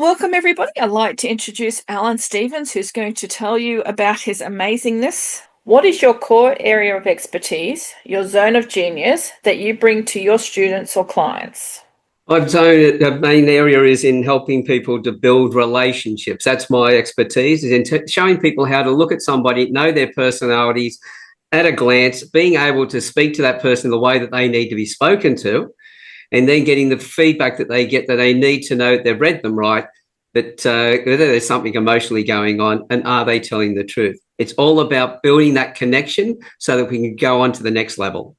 Welcome, everybody. I'd like to introduce Alan Stevens, who's going to tell you about his amazingness. What is your core area of expertise, your zone of genius that you bring to your students or clients? The main area is in helping people to build relationships. That's my expertise, is in showing people how to look at somebody, know their personalities at a glance, being able to speak to that person the way that they need to be spoken to, and then getting the feedback that they get, that they need to know they've read them right, that whether there's something emotionally going on, and are they telling the truth? It's all about building that connection so that we can go on to the next level.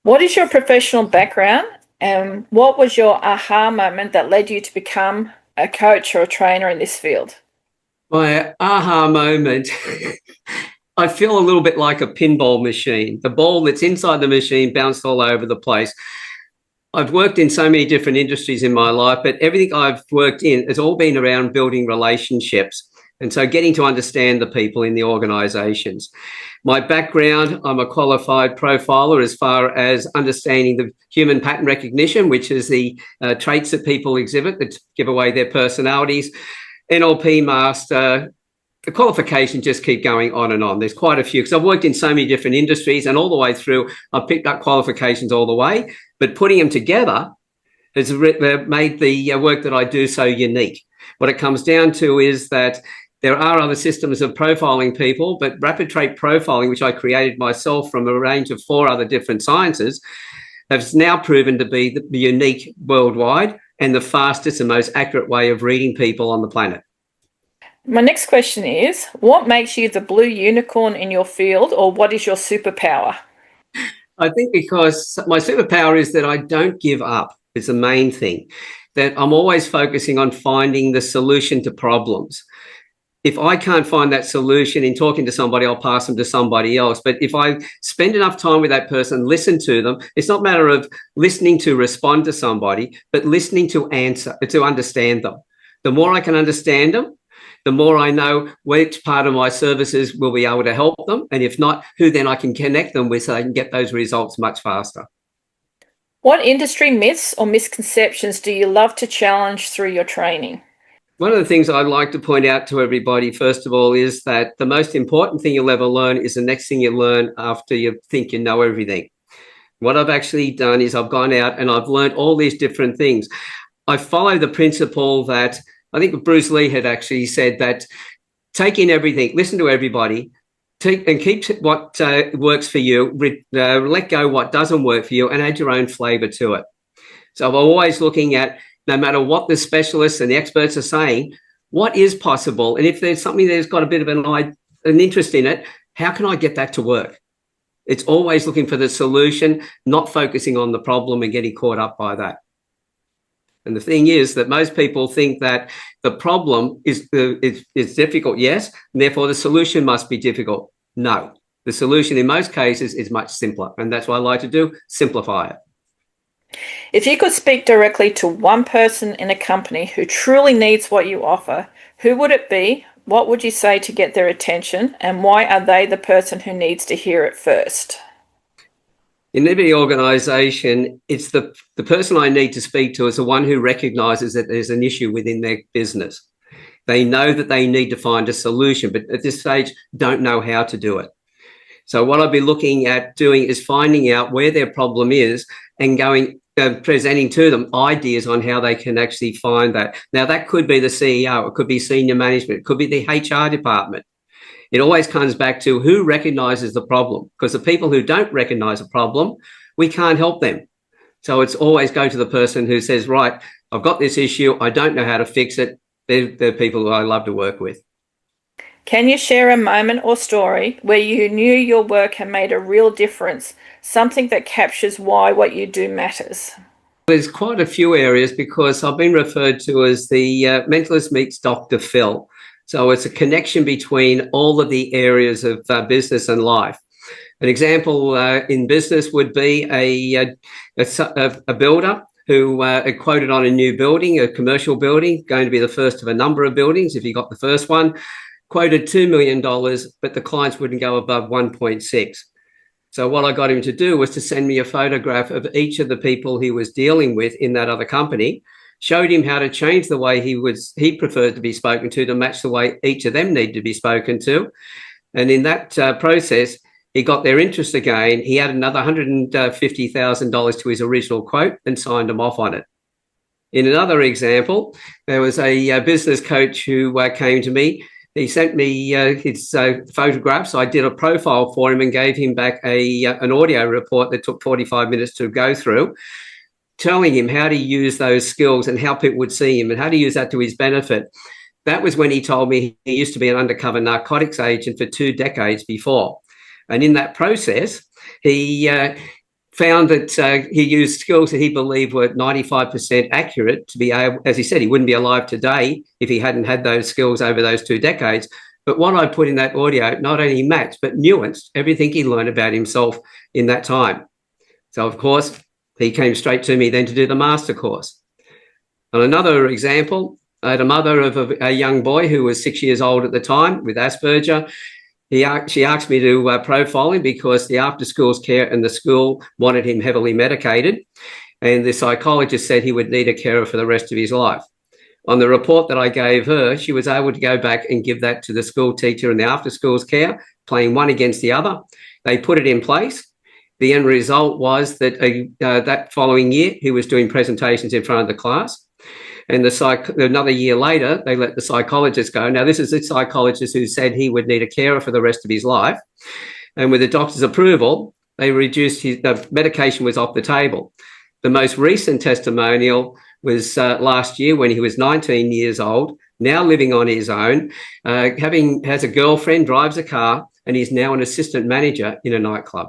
What is your professional background, and what was your aha moment that led you to become a coach or a trainer in this field? My aha moment, I feel a little bit like a pinball machine. The ball that's inside the machine bounced all over the place. I've worked in so many different industries in my life, but everything I've worked in has all been around building relationships. And so getting to understand the people in the organisations. My background, I'm a qualified profiler as far as understanding the human pattern recognition, which is the traits that people exhibit that give away their personalities. NLP master. The qualifications just keep going on and on. There's quite a few because I've worked in so many different industries, and all the way through, I've picked up qualifications all the way, but putting them together has made the work that I do so unique. What it comes down to is that there are other systems of profiling people, but rapid trait profiling, which I created myself from a range of 4 other different sciences, has now proven to be the unique worldwide and the fastest and most accurate way of reading people on the planet. My next question is, what makes you the blue unicorn in your field, or what is your superpower? I think because my superpower is that I don't give up is the main thing, that I'm always focusing on finding the solution to problems. If I can't find that solution in talking to somebody, I'll pass them to somebody else. But if I spend enough time with that person, listen to them, it's not a matter of listening to respond to somebody, but listening to understand them. The more I can understand them, the more I know which part of my services will be able to help them. And if not, who then I can connect them with so I can get those results much faster. What industry myths or misconceptions do you love to challenge through your training? One of the things I'd like to point out to everybody, first of all, is that the most important thing you'll ever learn is the next thing you learn after you think you know everything. What I've actually done is I've gone out and I've learned all these different things. I follow the principle that I think Bruce Lee had actually said, that take in everything, listen to everybody, and keep what works for you, let go what doesn't work for you, and add your own flavour to it. So I'm always looking at, no matter what the specialists and the experts are saying, what is possible? And if there's something that's got a bit of an interest in it, how can I get that to work? It's always looking for the solution, not focusing on the problem and getting caught up by that. And the thing is that most people think that the problem is difficult, yes, and therefore the solution must be difficult. No, the solution in most cases is much simpler, and that's what I like to do, simplify it. If you could speak directly to one person in a company who truly needs what you offer, who would it be? What would you say to get their attention, and why are they the person who needs to hear it first? In every organisation, it's the person I need to speak to is the one who recognises that there's an issue within their business. They know that they need to find a solution, but at this stage don't know how to do it. So what I'll be looking at doing is finding out where their problem is and presenting to them ideas on how they can actually find that. Now, that could be the CEO, it could be senior management, it could be the HR department. It always comes back to who recognises the problem, because the people who don't recognise a problem, we can't help them. So it's always go to the person who says, right, I've got this issue, I don't know how to fix it. They're people who I love to work with. Can you share a moment or story where you knew your work had made a real difference, something that captures why what you do matters? There's quite a few areas, because I've been referred to as the mentalist meets Dr. Phil. So it's a connection between all of the areas of business and life. An example in business would be a builder who had quoted on a new building, a commercial building, going to be the first of a number of buildings if he got the first one, quoted $2 million, but the clients wouldn't go above 1.6. So what I got him to do was to send me a photograph of each of the people he was dealing with in that other company, showed him how to change the way he preferred to be spoken to match the way each of them needed to be spoken to. And in that process, he got their interest again. He added another $150,000 to his original quote and signed them off on it. In another example, there was a business coach who came to me. He sent me his photographs. I did a profile for him and gave him back an audio report that took 45 minutes to go through, telling him how to use those skills and how people would see him and how to use that to his benefit. That was when he told me he used to be an undercover narcotics agent for 2 decades before. And in that process, he found that he used skills that he believed were 95% accurate to be able, as he said, he wouldn't be alive today if he hadn't had those skills over those 2 decades. But what I put in that audio not only matched, but nuanced everything he learned about himself in that time. So, of course, he came straight to me then to do the master course. And another example, I had a mother of a young boy who was 6 years old at the time with Asperger. She asked me to profile him because the after-schools care and the school wanted him heavily medicated, and the psychologist said he would need a carer for the rest of his life. On the report that I gave her, she was able to go back and give that to the school teacher and the after-schools care, playing one against the other. They put it in place. The end result was that that following year, he was doing presentations in front of the class. And another year later, they let the psychologist go. Now, this is the psychologist who said he would need a carer for the rest of his life. And with the doctor's approval, they reduced the medication was off the table. The most recent testimonial was last year when he was 19 years old, now living on his own, has a girlfriend, drives a car, and he's now an assistant manager in a nightclub.